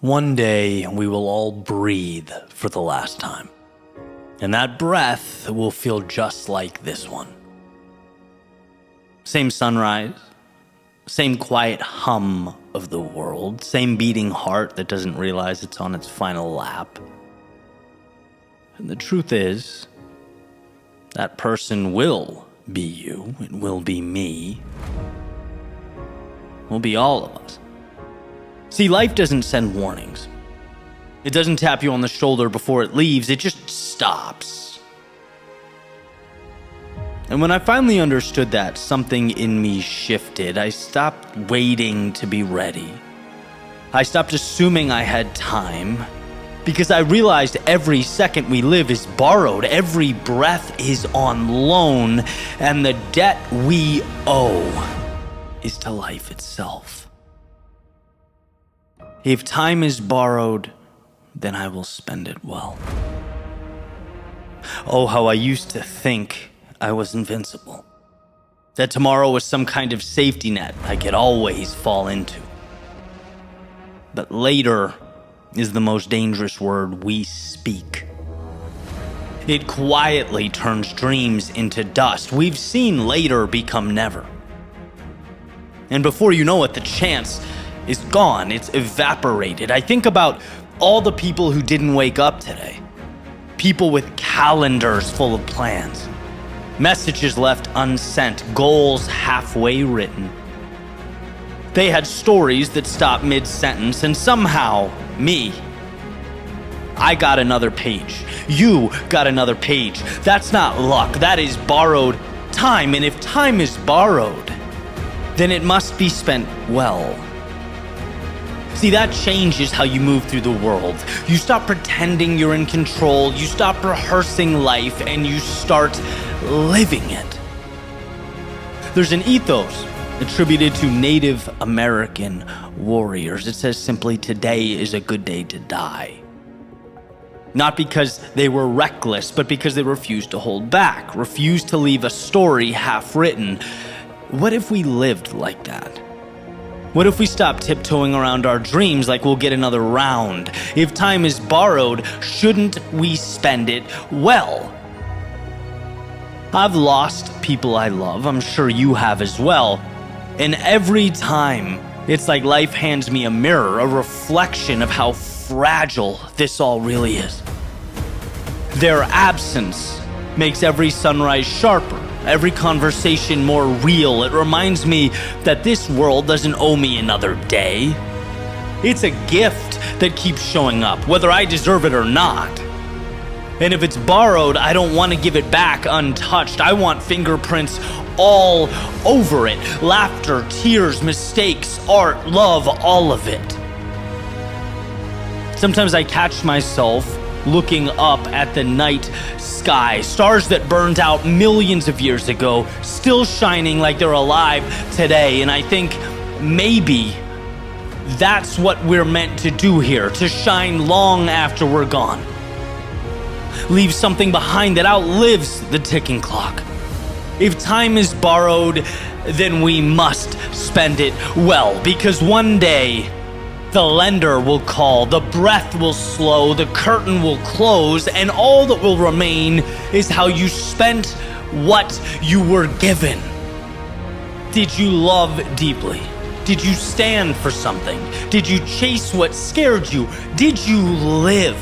One day, we will all breathe for the last time. And that breath will feel just like this one. Same sunrise, same quiet hum of the world, same beating heart that doesn't realize it's on its final lap. And the truth is, that person will be you, it will be me, it will be all of us. See, life doesn't send warnings. It doesn't tap you on the shoulder before it leaves, it just stops. And when I finally understood that, something in me shifted. I stopped waiting to be ready. I stopped assuming I had time, because I realized every second we live is borrowed, every breath is on loan, and the debt we owe is to life itself. If time is borrowed, then I will spend it well. Oh, how I used to think I was invincible. That tomorrow was some kind of safety net I could always fall into. But later is the most dangerous word we speak. It quietly turns dreams into dust. We've seen later become never. And before you know it, the chance is gone. It's evaporated. I think about all the people who didn't wake up today. People with calendars full of plans. Messages left unsent. Goals halfway written. They had stories that stopped mid-sentence, and somehow, me, I got another page. You got another page. That's not luck. That is borrowed time. And if time is borrowed, then it must be spent well. See, that changes how you move through the world. You stop pretending you're in control, you stop rehearsing life, and you start living it. There's an ethos attributed to Native American warriors. It says simply, today is a good day to die. Not because they were reckless, but because they refused to hold back, refused to leave a story half written. What if we lived like that? What if we stop tiptoeing around our dreams like we'll get another round? If time is borrowed, shouldn't we spend it well? I've lost people I love. I'm sure you have as well. And every time, it's like life hands me a mirror, a reflection of how fragile this all really is. Their absence makes every sunrise sharper, every conversation more real. It reminds me that this world doesn't owe me another day. It's a gift that keeps showing up, whether I deserve it or not. And if it's borrowed, I don't want to give it back untouched. I want fingerprints all over it. Laughter, tears, mistakes, art, love, all of it. Sometimes I catch myself looking up at the night sky, stars that burned out millions of years ago, still shining like they're alive today. And I think maybe that's what we're meant to do here, to shine long after we're gone. Leave something behind that outlives the ticking clock. If time is borrowed, then we must spend it well, because one day the lender will call, the breath will slow, the curtain will close, and all that will remain is how you spent what you were given. Did you love deeply? Did you stand for something? Did you chase what scared you? Did you live?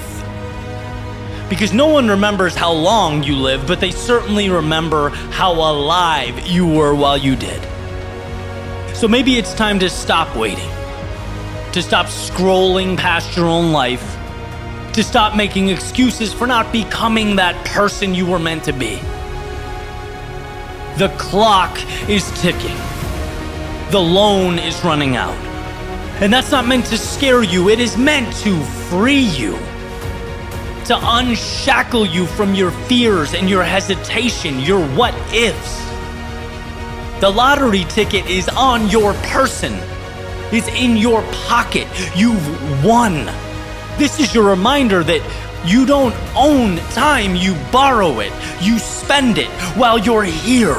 Because no one remembers how long you lived, but they certainly remember how alive you were while you did. So maybe it's time to stop waiting. To stop scrolling past your own life, to stop making excuses for not becoming that person you were meant to be. The clock is ticking. The loan is running out. And that's not meant to scare you, it is meant to free you. To unshackle you from your fears and your hesitation, your what ifs. The lottery ticket is on your person. It's in your pocket. You've won. This is your reminder that you don't own time, you borrow it. You spend it while you're here.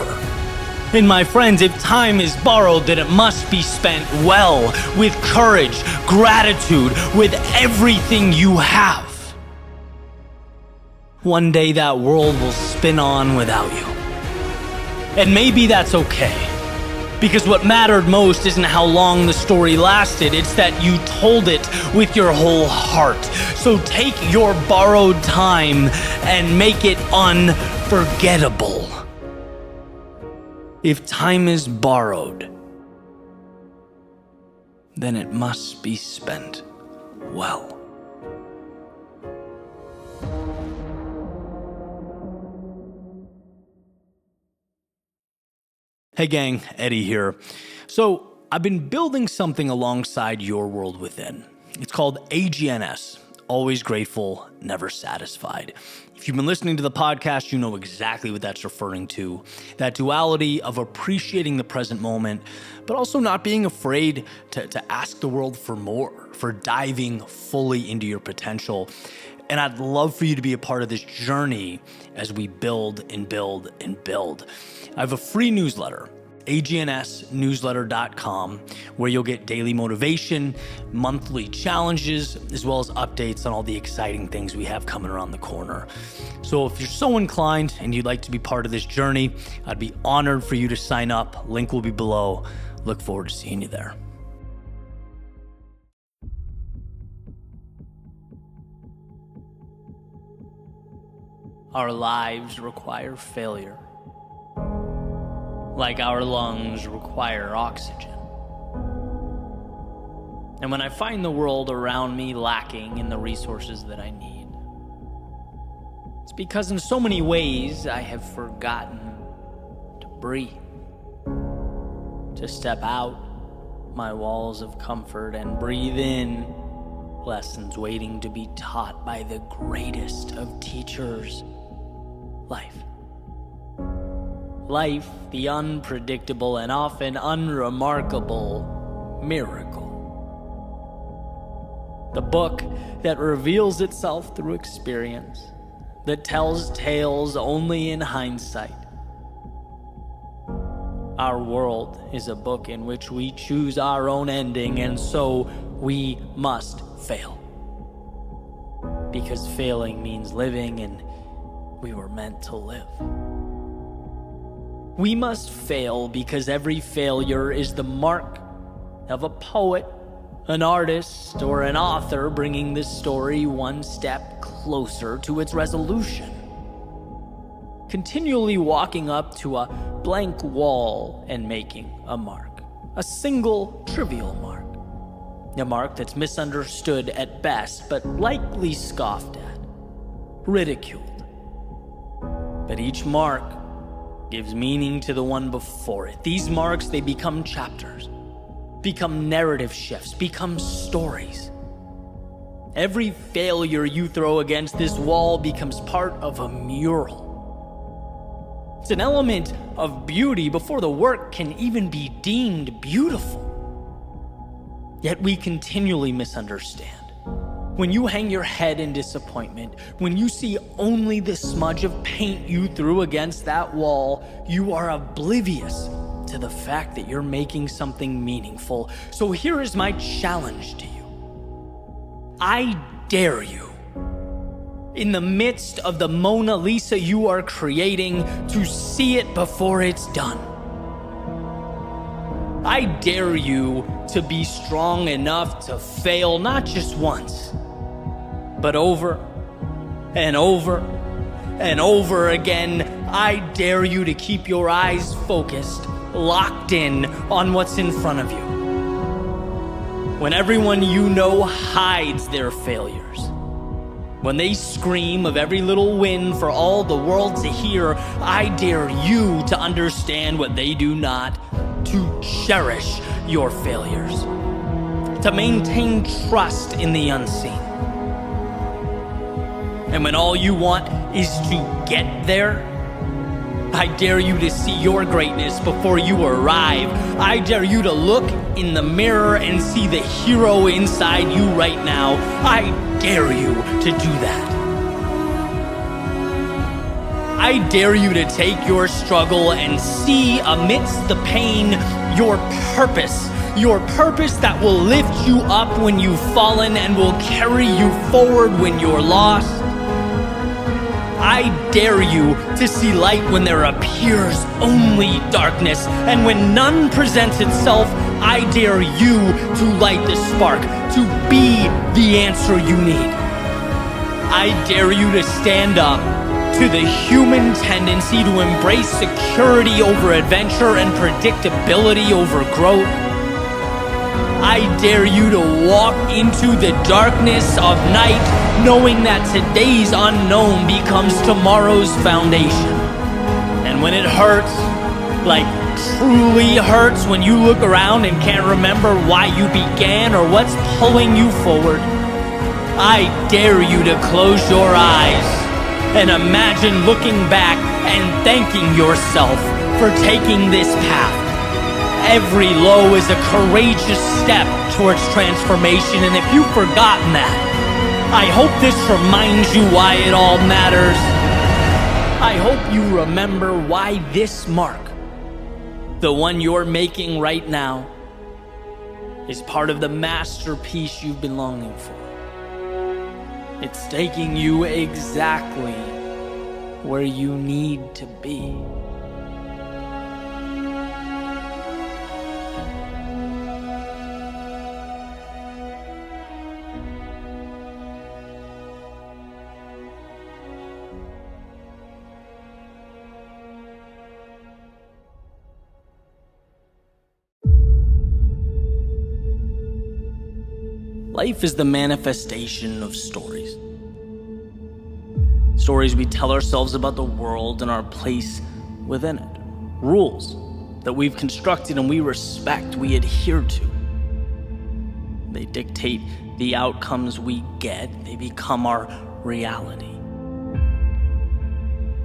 And my friends, if time is borrowed, then it must be spent well, with courage, gratitude, with everything you have. One day that world will spin on without you. And maybe that's okay. Because what mattered most isn't how long the story lasted, it's that you told it with your whole heart. So take your borrowed time and make it unforgettable. If time is borrowed, then it must be spent well. Hey gang, Eddie here. So I've been building something alongside your world within. It's called AGNS, Always Grateful, Never Satisfied. If you've been listening to the podcast, you know exactly what that's referring to. That duality of appreciating the present moment, but also not being afraid to ask the world for more, for diving fully into your potential. And I'd love for you to be a part of this journey as we build and build and build. I have a free newsletter, agns.lifestyle.com, where you'll get daily motivation, monthly challenges, as well as updates on all the exciting things we have coming around the corner. So if you're so inclined and you'd like to be part of this journey, I'd be honored for you to sign up. Link will be below. Look forward to seeing you there. Our lives require failure, like our lungs require oxygen. And when I find the world around me lacking in the resources that I need, it's because in so many ways I have forgotten to breathe, to step out my walls of comfort and breathe in lessons waiting to be taught by the greatest of teachers, life. Life, the unpredictable and often unremarkable miracle. The book that reveals itself through experience, that tells tales only in hindsight. Our world is a book in which we choose our own ending, and so we must fail. Because failing means living, and we were meant to live. We must fail because every failure is the mark of a poet, an artist, or an author bringing the story one step closer to its resolution. Continually walking up to a blank wall and making a mark, a single trivial mark, a mark that's misunderstood at best, but likely scoffed at, ridiculed. But each mark gives meaning to the one before it. These marks, they become chapters, become narrative shifts, become stories. Every failure you throw against this wall becomes part of a mural. It's an element of beauty before the work can even be deemed beautiful. Yet we continually misunderstand. When you hang your head in disappointment, when you see only the smudge of paint you threw against that wall, you are oblivious to the fact that you're making something meaningful. So here is my challenge to you. I dare you, in the midst of the Mona Lisa you are creating, to see it before it's done. I dare you to be strong enough to fail not just once, but over and over and over again. I dare you to keep your eyes focused, locked in on what's in front of you. When everyone you know hides their failures, when they scream of every little win for all the world to hear, I dare you to understand what they do not, to cherish your failures, to maintain trust in the unseen. And when all you want is to get there, I dare you to see your greatness before you arrive. I dare you to look in the mirror and see the hero inside you right now. I dare you to do that. I dare you to take your struggle and see amidst the pain your purpose that will lift you up when you've fallen and will carry you forward when you're lost. I dare you to see light when there appears only darkness, and when none presents itself, I dare you to light the spark, to be the answer you need. I dare you to stand up to the human tendency to embrace security over adventure and predictability over growth. I dare you to walk into the darkness of night, knowing that today's unknown becomes tomorrow's foundation. And when it hurts, like truly hurts, when you look around and can't remember why you began or what's pulling you forward, I dare you to close your eyes and imagine looking back and thanking yourself for taking this path. Every low is a courageous step towards transformation, and if you've forgotten that, I hope this reminds you why it all matters. I hope you remember why this mark, the one you're making right now, is part of the masterpiece you've been longing for. It's taking you exactly where you need to be. Life is the manifestation of stories. Stories we tell ourselves about the world and our place within it. Rules that we've constructed and we respect, we adhere to. They dictate the outcomes we get. They become our reality.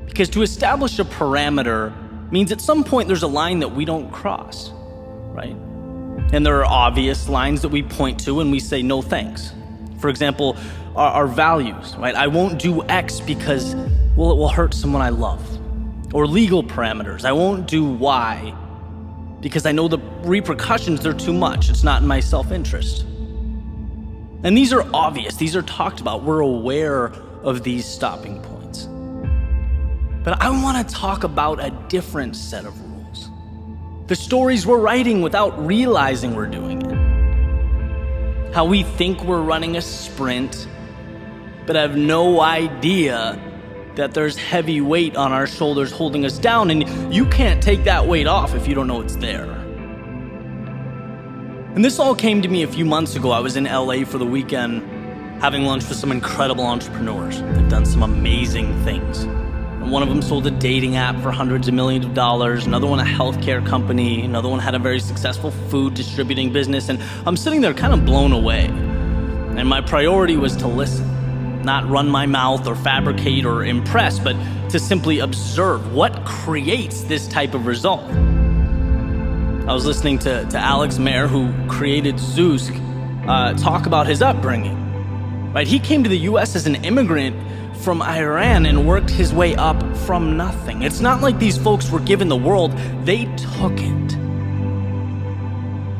Because to establish a parameter means at some point there's a line that we don't cross, right? And there are obvious lines that we point to and we say no thanks. For example, our values, right? I won't do X because, well, it will hurt someone I love. Or legal parameters. I won't do Y because I know the repercussions are too much. It's not in my self-interest. And these are obvious. These are talked about. We're aware of these stopping points. But I want to talk about a different set of rules. The stories we're writing without realizing we're doing it. How we think we're running a sprint, but have no idea that there's heavy weight on our shoulders holding us down, and you can't take that weight off if you don't know it's there. And this all came to me a few months ago. I was in LA for the weekend having lunch with some incredible entrepreneurs. They've done some amazing things. One of them sold a dating app for hundreds of millions of dollars. Another one, a healthcare company. Another one had a very successful food distributing business. And I'm sitting there kind of blown away. And my priority was to listen, not run my mouth or fabricate or impress, but to simply observe what creates this type of result. I was listening to Alex Mayer, who created Zoosk, talk about his upbringing. Right? He came to the US as an immigrant from Iran and worked his way up from nothing. It's not like these folks were given the world, they took it.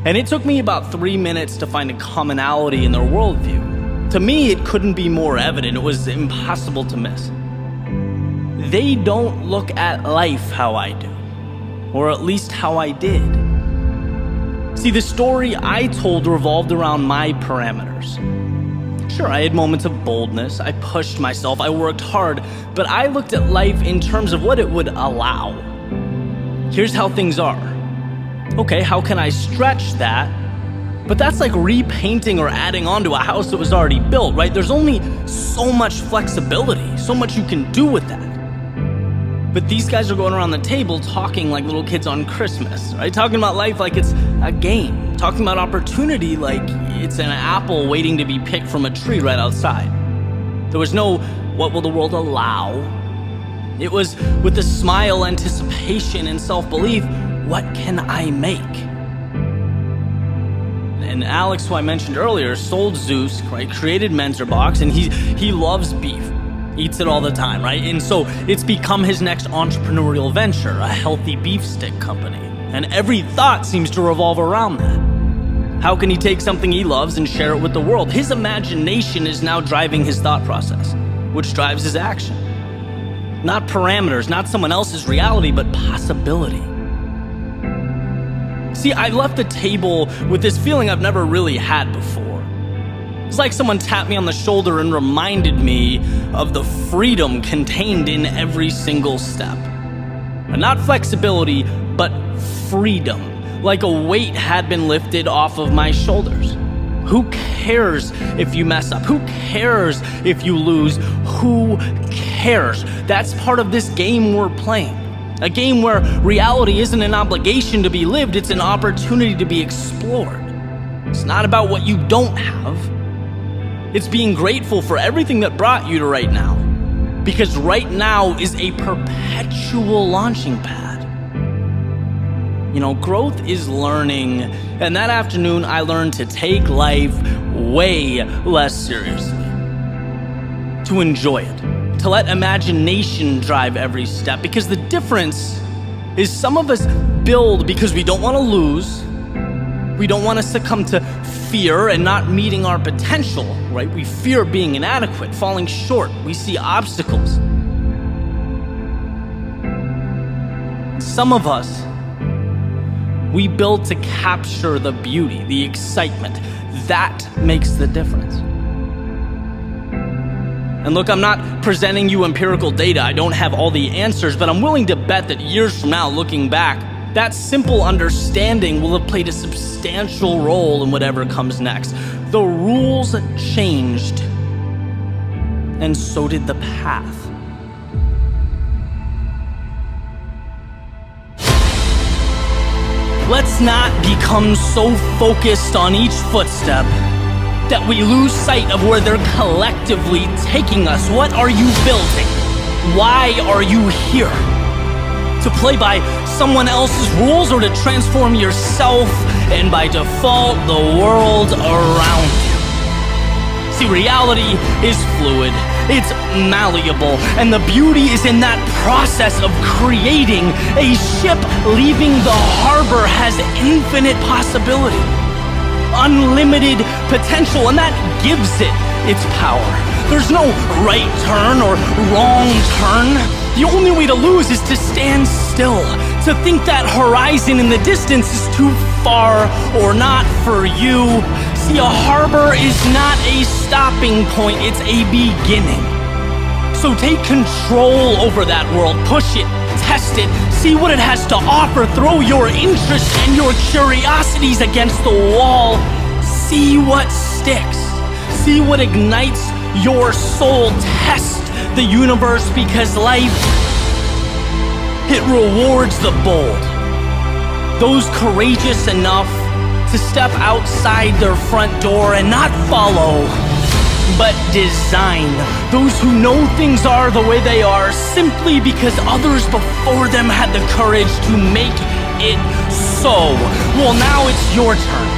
And it took me about 3 minutes to find a commonality in their worldview. To me, it couldn't be more evident. It was impossible to miss. They don't look at life how I do, or at least how I did. See, the story I told revolved around my parameters. Sure, I had moments of boldness, I pushed myself, I worked hard, but I looked at life in terms of what it would allow. Here's how things are. Okay, how can I stretch that? But that's like repainting or adding on to a house that was already built, right? There's only so much flexibility, so much you can do with that. But these guys are going around the table talking like little kids on Christmas, right? Talking about life like it's a game. Talking about opportunity like it's an apple waiting to be picked from a tree right outside. There was no, what will the world allow? It was with a smile, anticipation, and self-belief, what can I make? And Alex, who I mentioned earlier, sold Zeus, right? Created Mentorbox, and he loves beef. eats it all the time, right? And so it's become his next entrepreneurial venture, a healthy beef stick company. And every thought seems to revolve around that. How can he take something he loves and share it with the world? His imagination is now driving his thought process, which drives his action. Not parameters, not someone else's reality, but possibility. See, I left the table with this feeling I've never really had before. It's like someone tapped me on the shoulder and reminded me of the freedom contained in every single step. And not flexibility, but freedom. Like a weight had been lifted off of my shoulders. Who cares if you mess up? Who cares if you lose? Who cares? That's part of this game we're playing. A game where reality isn't an obligation to be lived, it's an opportunity to be explored. It's not about what you don't have. It's being grateful for everything that brought you to right now. Because right now is a perpetual launching pad. You know, growth is learning. And that afternoon, I learned to take life way less seriously. To enjoy it. To let imagination drive every step. Because the difference is some of us build because we don't want to lose. We don't want to succumb to fear and not meeting our potential, right? We fear being inadequate, falling short. We see obstacles. Some of us, we build to capture the beauty, the excitement. That makes the difference. And look, I'm not presenting you empirical data. I don't have all the answers, but I'm willing to bet that years from now, looking back, that simple understanding will have played a substantial role in whatever comes next. The rules changed, and so did the path. Let's not become so focused on each footstep that we lose sight of where they're collectively taking us. What are you building? Why are you here? To play by someone else's rules or to transform yourself and by default the world around you? See, reality is fluid, it's malleable, and the beauty is in that process of creating. A ship leaving the harbor has infinite possibility, unlimited potential, and that gives it its power. There's no right turn or wrong turn. The only way to lose is to stand still, to think that horizon in the distance is too far or not for you. See, a harbor is not a stopping point, it's a beginning. So take control over that world, push it, test it, see what it has to offer, throw your interest and your curiosities against the wall, see what sticks, see what ignites your soul, test the universe, because life, it rewards the bold. Those courageous enough to step outside their front door and not follow, but design. Those who know things are the way they are simply because others before them had the courage to make it so. Well, now it's your turn.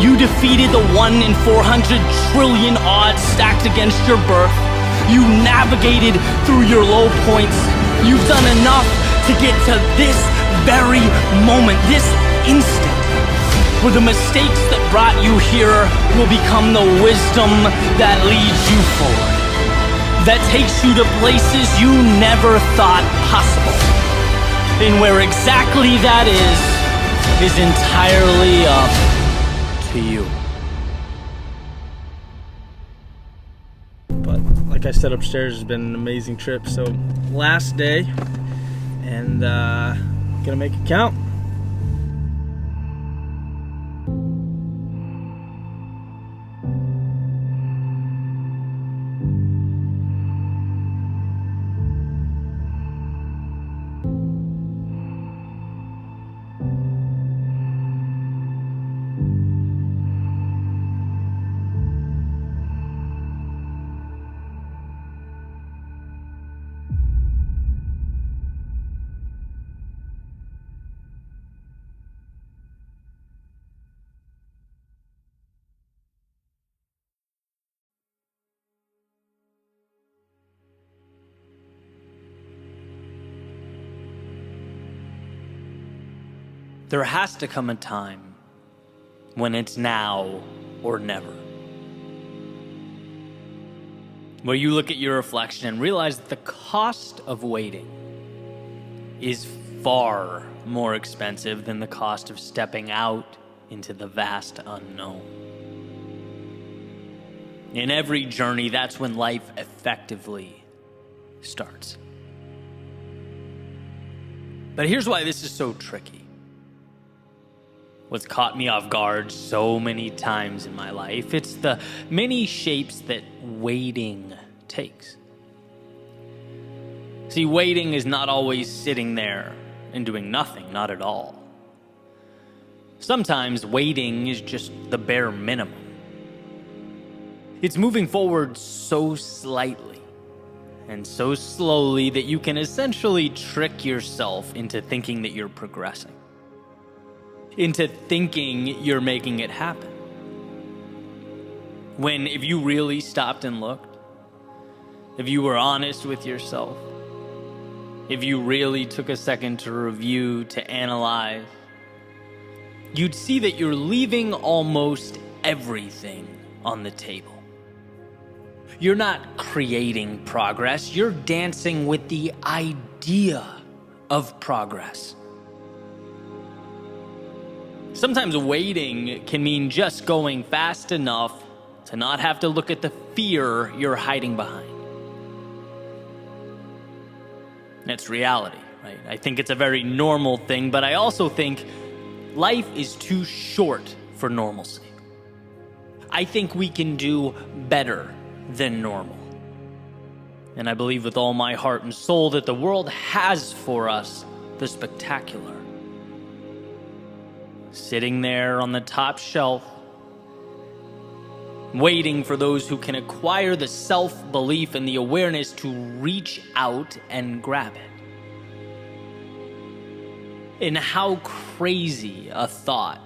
You defeated the 1 in 400 trillion odds stacked against your birth. You navigated through your low points. You've done enough to get to this very moment, this instant, where the mistakes that brought you here will become the wisdom that leads you forward, that takes you to places you never thought possible. And where exactly that is entirely up to you. But like I said, upstairs has been an amazing trip. So last day, and gonna make it count. There has to come a time when it's now or never. Where you look at your reflection and realize that the cost of waiting is far more expensive than the cost of stepping out into the vast unknown. In every journey, that's when life effectively starts. But here's why this is so tricky. What's caught me off guard so many times in my life, it's the many shapes that waiting takes. See, waiting is not always sitting there and doing nothing, not at all. Sometimes waiting is just the bare minimum. It's moving forward so slightly and so slowly that you can essentially trick yourself into thinking that you're progressing, into thinking you're making it happen. When if you really stopped and looked, if you were honest with yourself, if you really took a second to review, to analyze, you'd see that you're leaving almost everything on the table. You're not creating progress, you're dancing with the idea of progress. Sometimes waiting can mean just going fast enough to not have to look at the fear you're hiding behind. That's reality, right? I think it's a very normal thing, but I also think life is too short for normalcy. I think we can do better than normal. And I believe with all my heart and soul that the world has for us the spectacular. Sitting there on the top shelf, waiting for those who can acquire the self-belief and the awareness to reach out and grab it. And how crazy a thought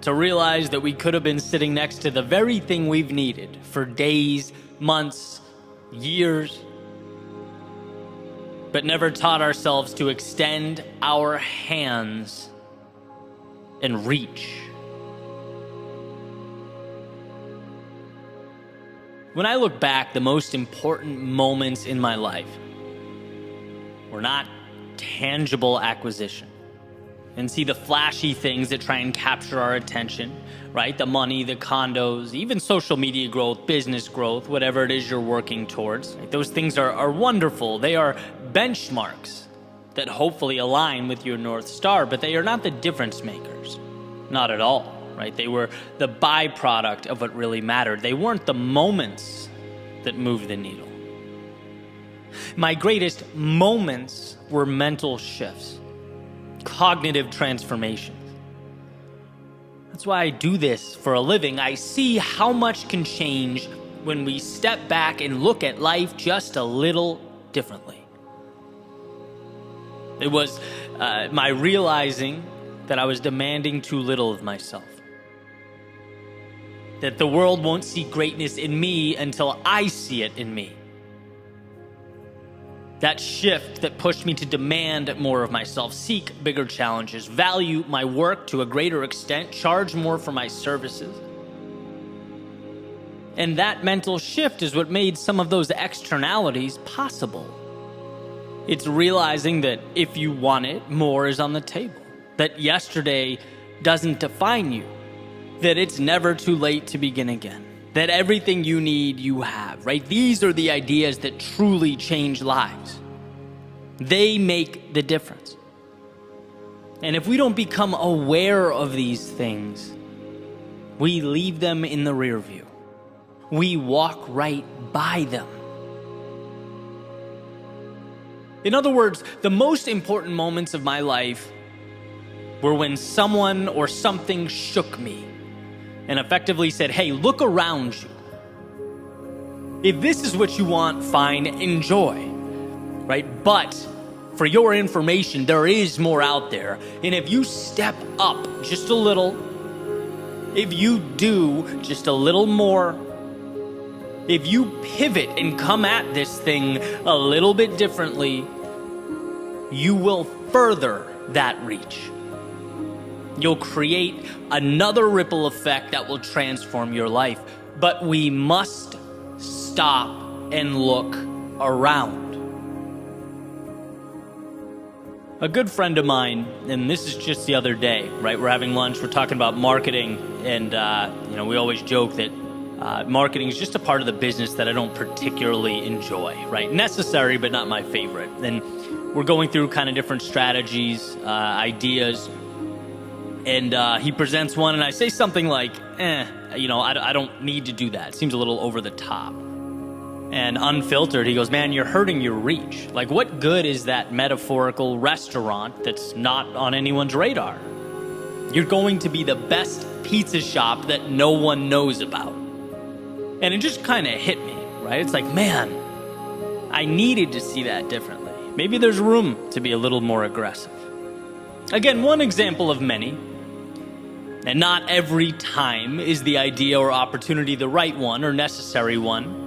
to realize that we could have been sitting next to the very thing we've needed for days, months, years, but never taught ourselves to extend our hands and reach. When I look back, the most important moments in my life were not tangible acquisition. And see the flashy things that try and capture our attention, right? The money, the condos, even social media growth, business growth, whatever it is you're working towards. Right? Those things are wonderful. They are benchmarks that hopefully align with your North Star, but they are not the difference makers. Not at all, right? They were the byproduct of what really mattered. They weren't the moments that moved the needle. My greatest moments were mental shifts, cognitive transformations. That's why I do this for a living. I see how much can change when we step back and look at life just a little differently. It was my realizing that I was demanding too little of myself. That the world won't see greatness in me until I see it in me. That shift that pushed me to demand more of myself, seek bigger challenges, value my work to a greater extent, charge more for my services. And that mental shift is what made some of those externalities possible. It's realizing that if you want it, more is on the table. That yesterday doesn't define you. That it's never too late to begin again. That everything you need, you have, right? These are the ideas that truly change lives. They make the difference. And if we don't become aware of these things, we leave them in the rear view. We walk right by them. In other words, the most important moments of my life were when someone or something shook me and effectively said, hey, look around you. If this is what you want, fine, enjoy, right? But for your information, there is more out there. And if you step up just a little, if you do just a little more, if you pivot and come at this thing a little bit differently, you will further that reach. You'll create another ripple effect that will transform your life. But we must stop and look around. A good friend of mine, and this is just the other day, right? We're having lunch, we're talking about marketing, and we always joke that marketing is just a part of the business that I don't particularly enjoy, right? Necessary, but not my favorite. And we're going through kind of different strategies, ideas, and he presents one, and I say something like, I don't need to do that. It seems a little over the top. And unfiltered, he goes, man, you're hurting your reach. Like, what good is that metaphorical restaurant that's not on anyone's radar? You're going to be the best pizza shop that no one knows about. And it just kind of hit me, right? It's like, man, I needed to see that differently. Maybe there's room to be a little more aggressive. Again, one example of many. And not every time is the idea or opportunity the right one or necessary one.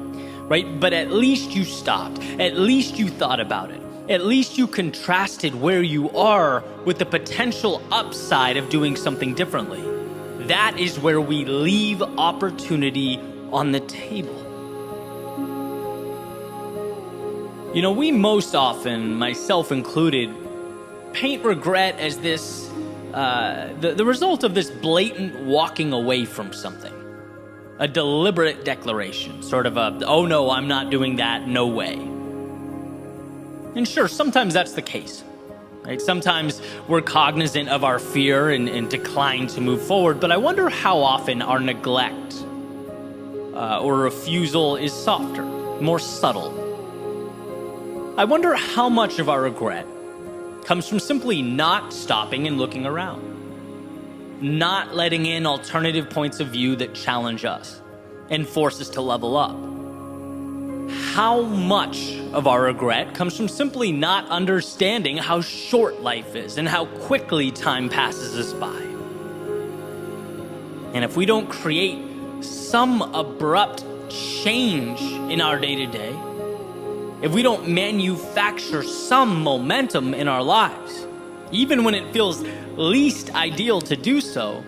Right? But at least you stopped. At least you thought about it. At least you contrasted where you are with the potential upside of doing something differently. That is where we leave opportunity on the table. We most often, myself included, paint regret as this, the result of this blatant walking away from something. A deliberate declaration, sort of oh no, I'm not doing that, no way. And sure, sometimes that's the case, right? Sometimes we're cognizant of our fear and decline to move forward, but I wonder how often our neglect or refusal is softer, more subtle. I wonder how much of our regret comes from simply not stopping and looking around. Not letting in alternative points of view that challenge us and force us to level up. How much of our regret comes from simply not understanding how short life is and how quickly time passes us by? And if we don't create some abrupt change in our day-to-day, if we don't manufacture some momentum in our lives, even when it feels least ideal to do so,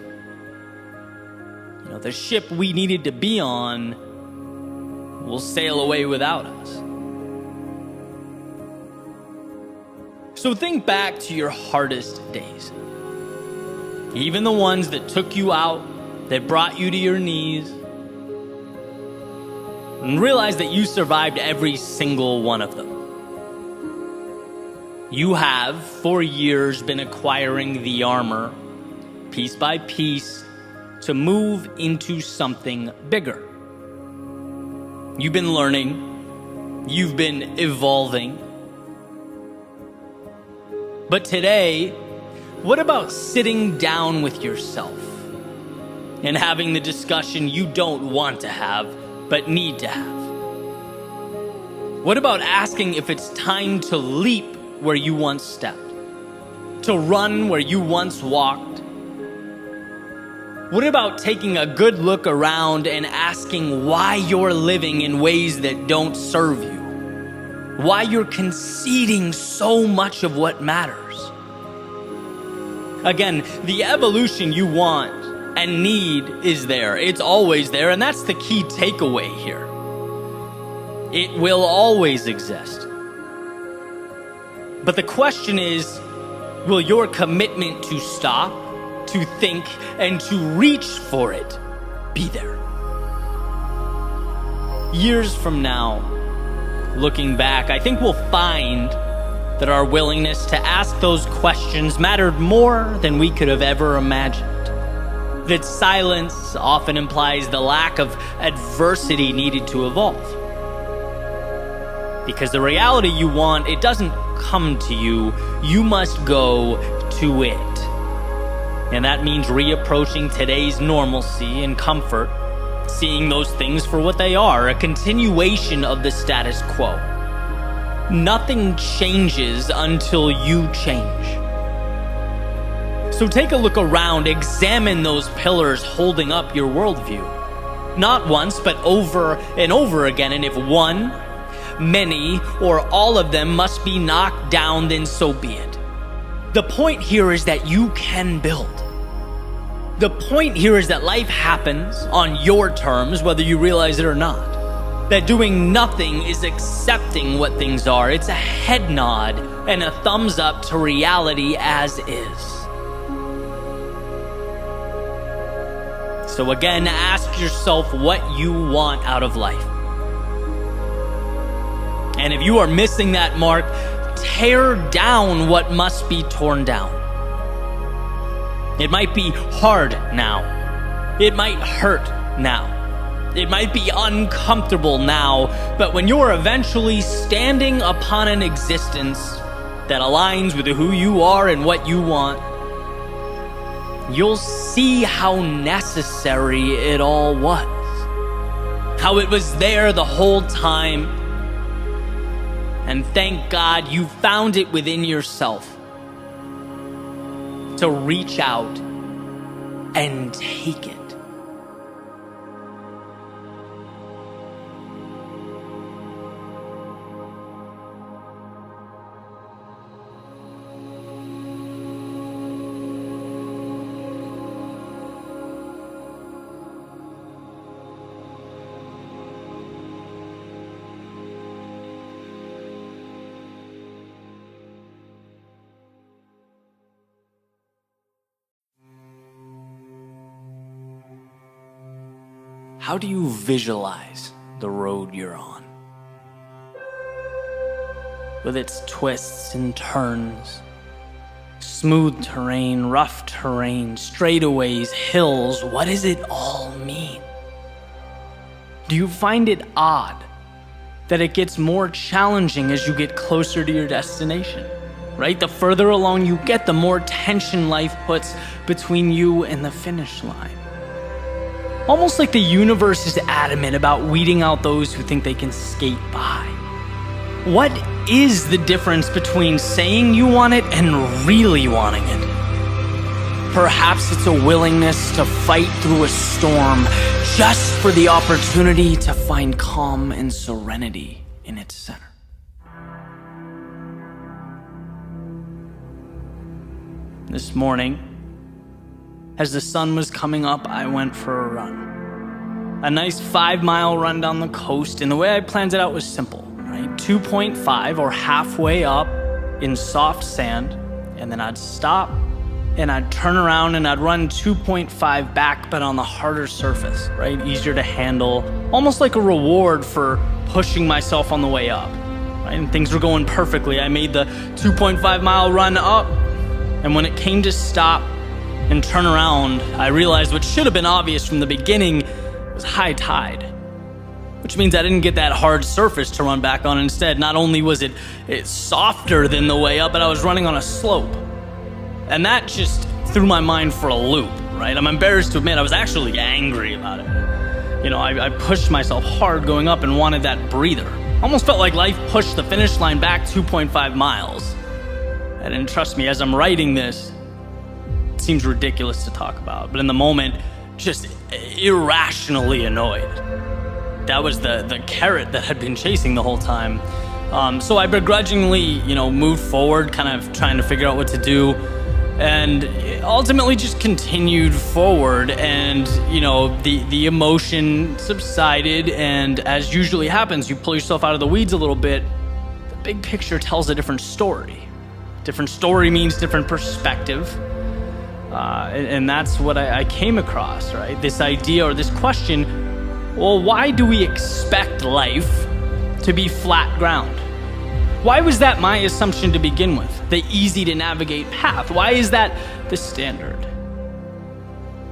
the ship we needed to be on will sail away without us. So think back to your hardest days. Even the ones that took you out, that brought you to your knees, and realize that you survived every single one of them. You have, for years, been acquiring the armor, piece by piece, to move into something bigger. You've been learning. You've been evolving. But today, what about sitting down with yourself and having the discussion you don't want to have, but need to have? What about asking if it's time to leap where you once stepped, to run where you once walked? What about taking a good look around and asking why you're living in ways that don't serve you? Why you're conceding so much of what matters? Again, the evolution you want and need is there. It's always there, and that's the key takeaway here. It will always exist. But the question is, will your commitment to stop, to think, and to reach for it be there? Years from now, looking back, I think we'll find that our willingness to ask those questions mattered more than we could have ever imagined. That silence often implies the lack of adversity needed to evolve. Because the reality you want, it doesn't come to you. You must go to it. And that means reapproaching today's normalcy and comfort, seeing those things for what they are, a continuation of the status quo. Nothing changes until you change. So take a look around, examine those pillars holding up your worldview. Not once, but over and over again. And if one, many, or all of them must be knocked down, then so be it. The point here is that you can build. The point here is that life happens on your terms, whether you realize it or not. That doing nothing is accepting what things are. It's a head nod and a thumbs up to reality as is. So again, ask yourself what you want out of life. And if you are missing that mark, tear down what must be torn down. It might be hard now. It might hurt now. It might be uncomfortable now, but when you're eventually standing upon an existence that aligns with who you are and what you want, you'll see how necessary it all was. How it was there the whole time. And thank God you found it within yourself to reach out and take it. How do you visualize the road you're on? With its twists and turns, smooth terrain, rough terrain, straightaways, hills, what does it all mean? Do you find it odd that it gets more challenging as you get closer to your destination? Right? The further along you get, the more tension life puts between you and the finish line. Almost like the universe is adamant about weeding out those who think they can skate by. What is the difference between saying you want it and really wanting it? Perhaps it's a willingness to fight through a storm just for the opportunity to find calm and serenity in its center. This morning, as the sun was coming up, I went for a run. A nice 5-mile run down the coast, and the way I planned it out was simple, right? 2.5 or halfway up in soft sand, and then I'd stop, and I'd turn around and I'd run 2.5 back, but on the harder surface, right? Easier to handle, almost like a reward for pushing myself on the way up, right? And things were going perfectly. I made the 2.5-mile run up, and when it came to stop and turn around, I realized what should have been obvious from the beginning was high tide, which means I didn't get that hard surface to run back on. Instead, not only was it softer than the way up, but I was running on a slope. And that just threw my mind for a loop, right? I'm embarrassed to admit I was actually angry about it. You know, I pushed myself hard going up and wanted that breather. Almost felt like life pushed the finish line back 2.5 miles. And trust me, as I'm writing this, it seems ridiculous to talk about, but in the moment, just irrationally annoyed. That was the carrot that had been chasing the whole time. So I begrudgingly, moved forward, kind of trying to figure out what to do, and ultimately just continued forward. And the emotion subsided, and as usually happens, you pull yourself out of the weeds a little bit. The big picture tells a different story. Different story means different perspective. And that's what I came across, right? This idea or this question, well, why do we expect life to be flat ground? Why was that my assumption to begin with? The easy to navigate path. Why is that the standard?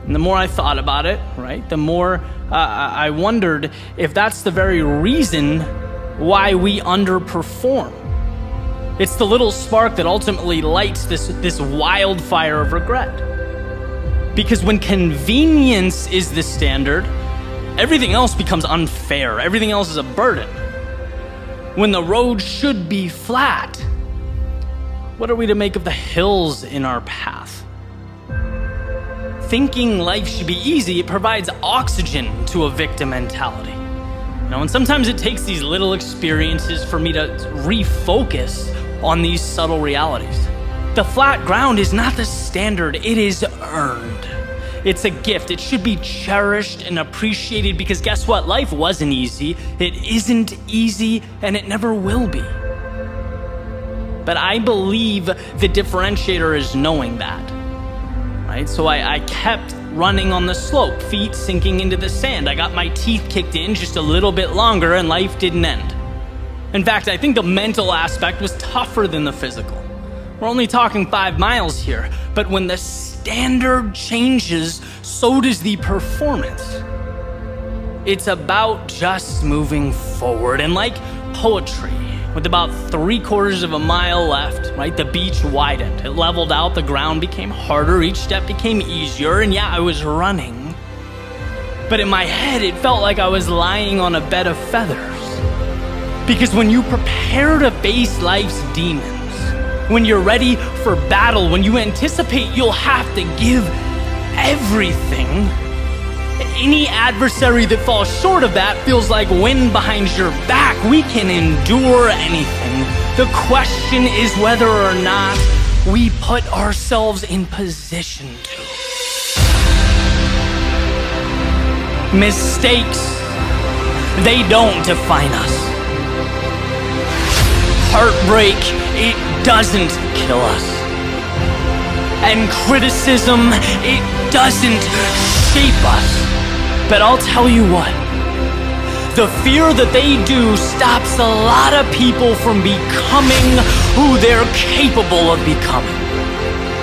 And the more I thought about it, right, the more I wondered if that's the very reason why we underperform. It's the little spark that ultimately lights this wildfire of regret. Because when convenience is the standard, everything else becomes unfair. Everything else is a burden. When the road should be flat, what are we to make of the hills in our path? Thinking life should be easy, it provides oxygen to a victim mentality. And sometimes it takes these little experiences for me to refocus on these subtle realities. The flat ground is not the standard, it is earned. It's a gift. It should be cherished and appreciated because guess what? Life wasn't easy. It isn't easy, and it never will be. But I believe the differentiator is knowing that, right? So I kept running on the slope, feet sinking into the sand. I got my teeth kicked in just a little bit longer, and life didn't end. In fact, I think the mental aspect was tougher than the physical. We're only talking 5 miles here, but when the standard changes, so does the performance. It's about just moving forward. And like poetry, with about 3/4 of a mile left, right, the beach widened. It leveled out, the ground became harder, each step became easier, and yeah, I was running. But in my head, it felt like I was lying on a bed of feathers. Because when you prepare to face life's demons, when you're ready for battle, when you anticipate you'll have to give everything, any adversary that falls short of that feels like wind behind your back. We can endure anything. The question is whether or not we put ourselves in position to. Mistakes, they don't define us. Heartbreak, it doesn't kill us. And criticism, it doesn't shape us. But I'll tell you what, the fear that they do stops a lot of people from becoming who they're capable of becoming.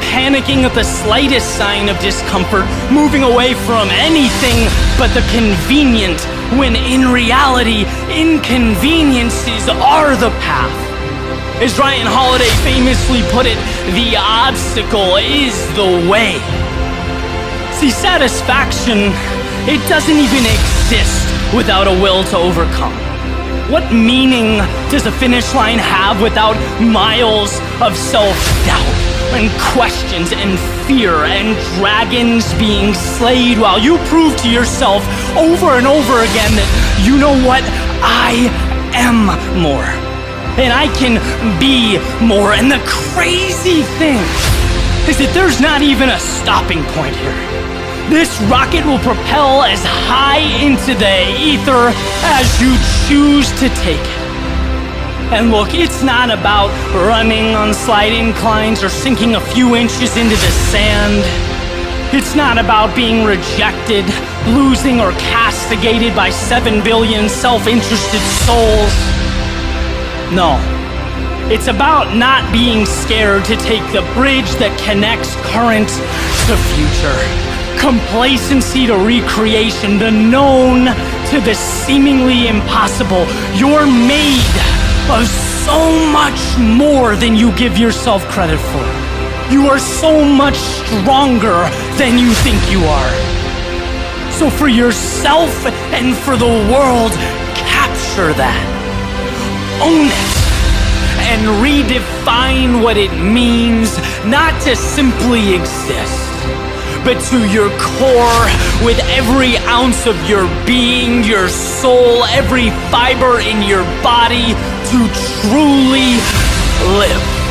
Panicking at the slightest sign of discomfort, moving away from anything but the convenient, when in reality, inconveniences are the path. As Ryan Holiday famously put it, the obstacle is the way. See, satisfaction, it doesn't even exist without a will to overcome. What meaning does a finish line have without miles of self-doubt and questions and fear and dragons being slayed while you prove to yourself over and over again that you know what? I am more. And I can be more. And the crazy thing is that there's not even a stopping point here. This rocket will propel as high into the ether as you choose to take it. And look, it's not about running on slight inclines or sinking a few inches into the sand. It's not about being rejected, losing, or castigated by 7 billion self-interested souls. No, it's about not being scared to take the bridge that connects current to future. Complacency to recreation, the known to the seemingly impossible. You're made of so much more than you give yourself credit for. You are so much stronger than you think you are. So for yourself and for the world, capture that. Own it and redefine what it means not to simply exist, but to your core, with every ounce of your being, your soul, every fiber in your body, to truly live.